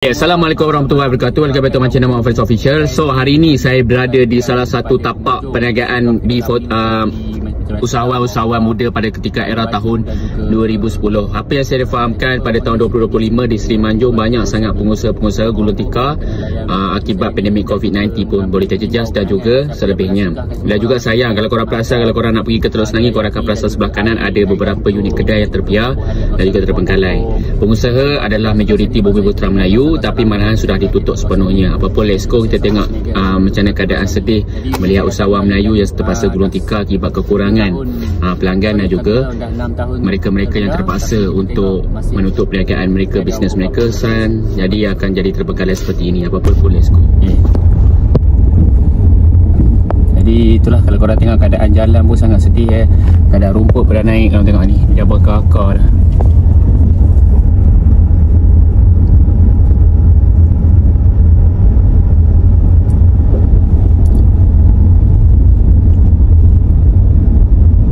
Assalamualaikum warahmatullahi wabarakatuh. Welcome back to my channel Muhammad Faiz Official. So hari ini saya berada di salah satu tapak perniagaan di usahawan-usahawan muda pada ketika era tahun 2010. Apa yang saya fahamkan pada tahun 2025 di Seri Manjung, banyak sangat pengusaha-pengusaha gulung tikar akibat pandemik COVID-19 pun boleh terjejas dan juga selebihnya. Dan juga sayang kalau korang perasan, kalau korang nak pergi ke Teluk Senangi, korang akan perasan sebelah kanan ada beberapa unit kedai yang terbiar dan juga terbengkalai. Pengusaha adalah majoriti bumi putera Melayu, tapi malahan sudah ditutup sepenuhnya. Apapun let's go, kita tengok macam mana keadaan sedih melihat usahawan Melayu yang terpaksa gulung tikar akibat kekurangan pelanggan dan juga mereka-mereka yang terpaksa untuk menutup perniagaan mereka, bisnes mereka, jadi akan jadi terbengkalai seperti ini. Apapun let's go. Jadi itulah, kalau korang tengok keadaan jalan pun sangat sedih. Keadaan rumput pada naik, korang tengok ni, dia berkakar dah.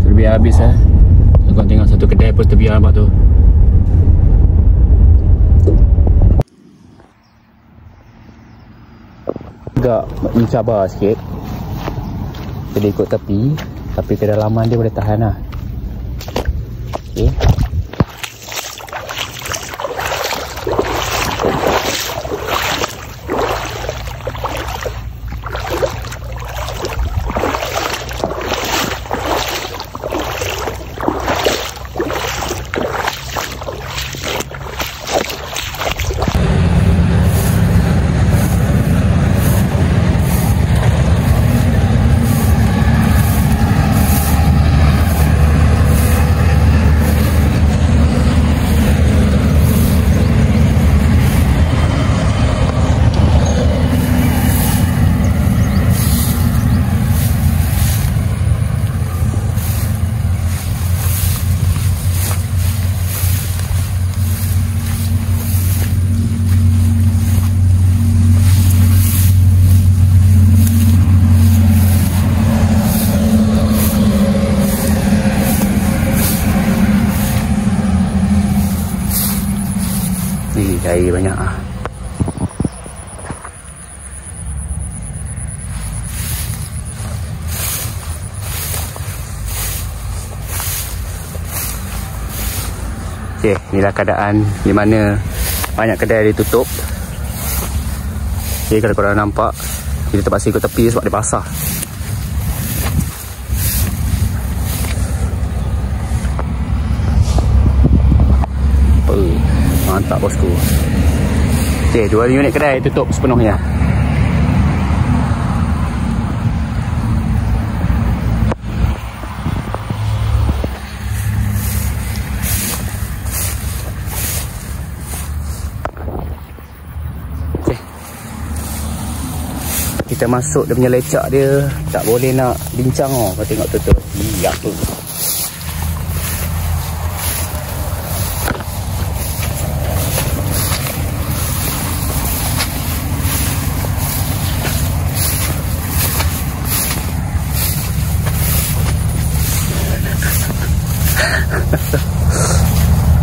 Terbiar habis Korang tengok satu kedai pun terbiar, nampak tu. Agak mencabar sikit, jadi ikut tepi, tapi kedalaman dia boleh tahan lah. Okay. Air banyak Okay, inilah keadaan di mana banyak kedai ditutup. Okay, kalau korang nampak, kita terpaksa ikut tepi sebab dia basah. Mantap bosku. Okay, 2 unit kedai tutup sepenuhnya. Okay, kita masuk dia punya lecak dia, tak boleh nak bincang. Kau tengok tutup. Apa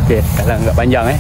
okay, kalau agak panjang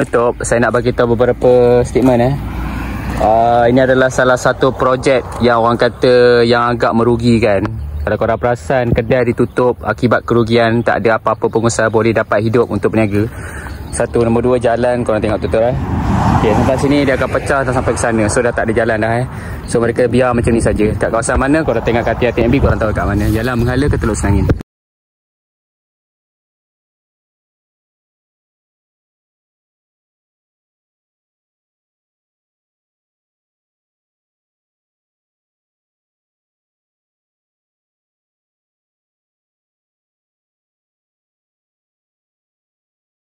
tutup. Saya nak bagi tahu beberapa statement ini adalah salah satu projek yang orang kata yang agak merugikan. Kalau korang perasan, kedai ditutup akibat kerugian, tak ada apa-apa pengusaha boleh dapat hidup untuk berniaga. Satu, nombor dua, jalan korang tengok tutup Okay, sampai sini dia akan pecah dan sampai ke sana. So dah tak ada jalan dah So mereka biar macam ni saja. Kat kawasan mana korang tengok kat hati-hati MB, korang tahu kat mana. Jalan menghala ke Teluk Senangin.